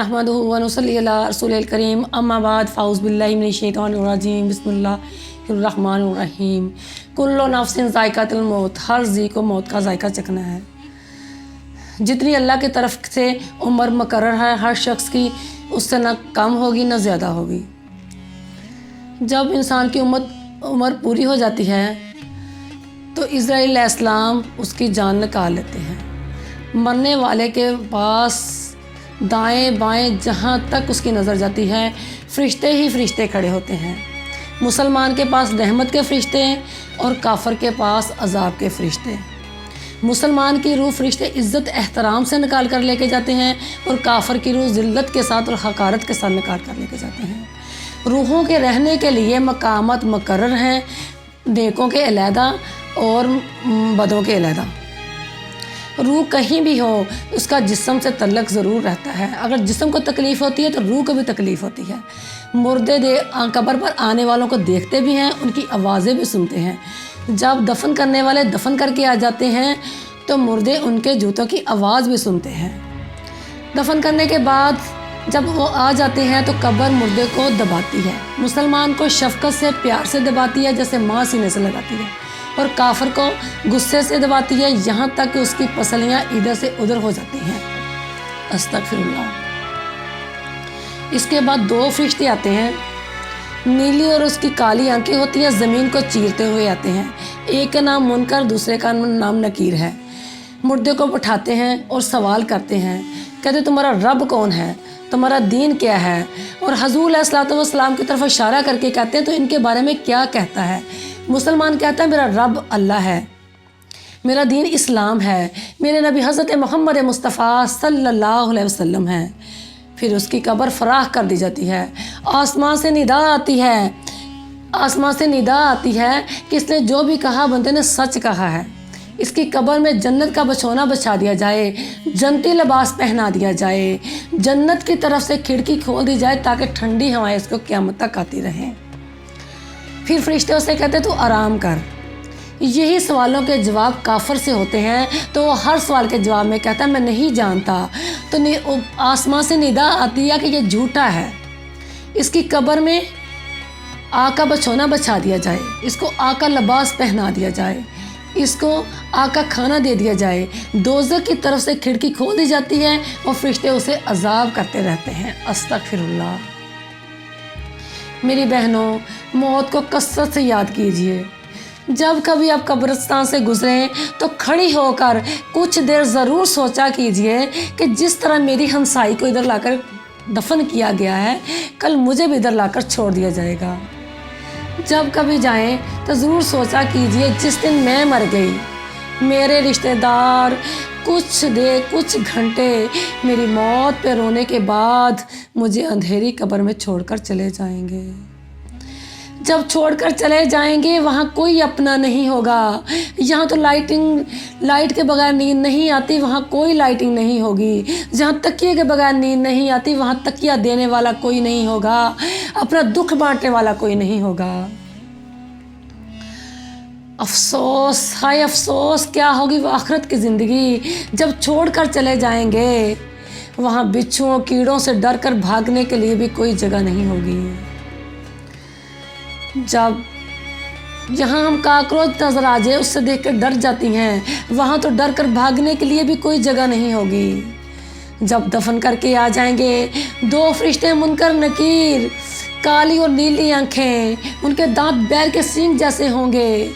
नहमदुहु व नुसल्ली अला रसूलिल करीम अम्मा बाद फ़ाउज़ बिल्लाहि मिनश शैतानिर रजीम बिस्मिल्लाहिर रहमानिर रहीम। कुल्लु नफ्सिन ज़ाइक़ातुल मौत, हर जी को मौत का जायका चखना है। जितनी अल्लाह की तरफ से उम्र मुकर्रर है हर शख्स की, उससे ना कम होगी ना ज़्यादा होगी। जब इंसान की उम्र पूरी हो जाती है तो इज़राइल अलैहिस्सलाम उसकी जान निकाल लेते हैं। मरने वाले के पास दाएं बाएं जहाँ तक उसकी नज़र जाती है फ़रिश्ते ही फ़रिश्ते खड़े होते हैं। मुसलमान के पास रहमत के फ़रिश्ते और काफ़र के पास अज़ाब के फ़रिश्ते। मुसलमान की रूह फ़रिश्ते इज़्ज़त एहतराम से निकाल कर लेके जाते हैं और काफ़र की रूह ज़िल्लत के साथ और हकारत के साथ निकाल कर लेके जाते हैं। रूहों के रहने के लिए मकामात मुकर्रर हैं, नेकों के अलहदा और बदों के अलहदा। रूह कहीं भी हो उसका जिस्म से तल्लक ज़रूर रहता है। अगर जिस्म को तकलीफ़ होती है तो रूह को भी तकलीफ़ होती है। मुर्दे कब्र पर आने वालों को देखते भी हैं, उनकी आवाज़ें भी सुनते हैं। जब दफन करने वाले दफन करके आ जाते हैं तो मुर्दे उनके जूतों की आवाज़ भी सुनते हैं। दफन करने के बाद जब वो आ जाते हैं तो कब्र मुर्दे को दबाती है। मुसलमान को शफ़क़त से प्यार से दबाती है जैसे माँ सीने से लगाती है, और काफ़िर को गुस्से से दबाती है यहाँ तक कि उसकी पसलियाँ इधर से उधर हो जाती हैं। अस्तगफिरुल्लाह। इसके बाद दो फरिश्ते आते हैं, नीली और उसकी काली आंखें होती हैं, ज़मीन को चीरते हुए आते हैं। एक का नाम मुनकर, दूसरे का नाम नकीर है। मुर्दे को उठाते हैं और सवाल करते हैं, कहते तुम्हारा रब कौन है, तुम्हारा दीन क्या है। और हज़ूर अलैहिस्सलातु वस्सलाम की तरफ इशारा करके कहते हैं तो इनके बारे में क्या कहता है। मुसलमान कहता है मेरा रब अल्लाह है, मेरा दीन इस्लाम है, मेरे नबी हज़रत मोहम्मद मुस्तफ़ा सल्लल्लाहु अलैहि वसल्लम है। फिर उसकी कब्र फराख कर दी जाती है। आसमान से निदा आती है, आसमान से निदा आती है कि इसने जो भी कहा बंदे ने सच कहा है। इसकी कब्र में जन्नत का बिछौना बिछा दिया जाए, जन्नती लिबास पहना दिया जाए, जन्नत की तरफ से खिड़की खोल दी जाए ताकि ठंडी हवाएं इसको क़यामत तक आती रहें। फिर फरिश्ते उसे कहते तू आराम कर। यही सवालों के जवाब काफ़र से होते हैं तो वो हर सवाल के जवाब में कहता है मैं नहीं जानता। तो आसमान से निदा आती है कि ये झूठा है। इसकी कब्र में आग का बिछौना बिछा दिया जाए, इसको आग का लिबास पहना दिया जाए, इसको आग का खाना दे दिया जाए। दोज़ख की तरफ से खिड़की खोल दी जाती है और फरिश्ते उसे अज़ाब करते रहते हैं। अस्तगफिरुल्लाह। मेरी बहनों, मौत को कसरत से याद कीजिए। जब कभी आप कब्रिस्तान से गुजरें तो खड़ी होकर कुछ देर ज़रूर सोचा कीजिए कि जिस तरह मेरी हमसाई को इधर लाकर दफन किया गया है, कल मुझे भी इधर लाकर छोड़ दिया जाएगा। जब कभी जाएं तो ज़रूर सोचा कीजिए जिस दिन मैं मर गई मेरे रिश्तेदार कुछ घंटे मेरी मौत पे रोने के बाद मुझे अंधेरी कब्र में छोड़कर चले जाएंगे। जब छोड़कर चले जाएंगे वहाँ कोई अपना नहीं होगा। यहाँ तो लाइट के बगैर नींद नहीं आती, वहाँ कोई लाइटिंग नहीं होगी। जहाँ तकिए के बगैर नींद नहीं आती वहाँ तकिया देने वाला कोई नहीं होगा, अपना दुख बांटने वाला कोई नहीं होगा। अफसोस, हाय अफसोस, क्या होगी वो आखिरत की ज़िंदगी जब छोड़कर चले जाएंगे। वहाँ बिच्छुओं कीड़ों से डर कर भागने के लिए भी कोई जगह नहीं होगी। जब यहाँ हम काकरोच नज़र आ जाए उससे देख कर डर जाती हैं, वहाँ तो डर कर भागने के लिए भी कोई जगह नहीं होगी। जब दफन करके आ जाएंगे दो फरिश्ते मुनकर नकीर, काली और नीली आँखें, उनके दांत बैल के सींग जैसे होंगे,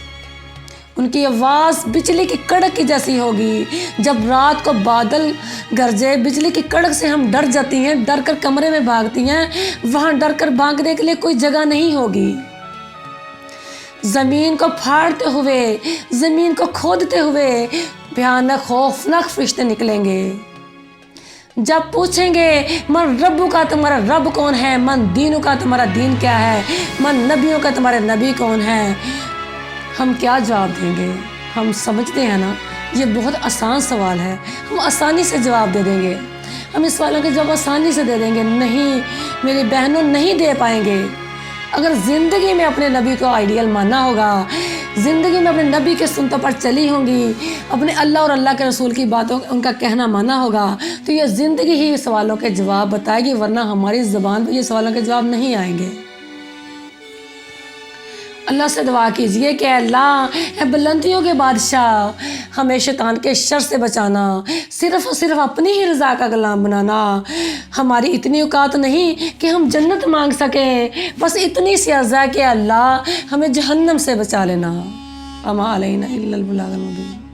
उनकी आवाज़ बिजली की कड़क की जैसी होगी। जब रात को बादल गरजे बिजली की कड़क से हम डर जाती हैं, डर कर कमरे में भागती हैं, वहाँ डर कर भागने के लिए कोई जगह नहीं होगी। ज़मीन को फाड़ते हुए, ज़मीन को खोदते हुए भयानक खौफनाक फरिश्ते निकलेंगे। जब पूछेंगे मन रब्बु का तुम्हारा रब कौन है, मन दीनों का तुम्हारा दीन क्या है, मन नबियों का तुम्हारे नबी कौन है, हम क्या जवाब देंगे। हम समझते हैं ना ये बहुत आसान सवाल है, हम आसानी से जवाब दे देंगे, हम इस सवालों के जवाब आसानी से दे देंगे। नहीं मेरी बहनों, नहीं दे पाएंगे। अगर ज़िंदगी में अपने नबी को आइडियल मानना होगा, زندگی میں اپنے نبی کے سنتوں پر چلی ہوں گی، اپنے اللہ اور اللہ کے رسول کی باتوں ان کا کہنا مانا ہوگا، تو یہ زندگی ہی سوالوں کے جواب بتائے گی، ورنہ ہماری زبان پہ یہ سوالوں کے جواب نہیں آئیں گے۔ اللہ سے دعا کیجئے کہ اللہ اے بلندیوں کے بادشاہ، ہمیں شیطان کے شر سے بچانا، صرف اور صرف اپنی ہی رضا کا غلام بنانا۔ ہماری اتنی اوقات نہیں کہ ہم جنت مانگ سکیں، بس اتنی سی عرض ہے کہ اللہ ہمیں جہنم سے بچا لینا۔ وما علینا الا البلاغ المبین۔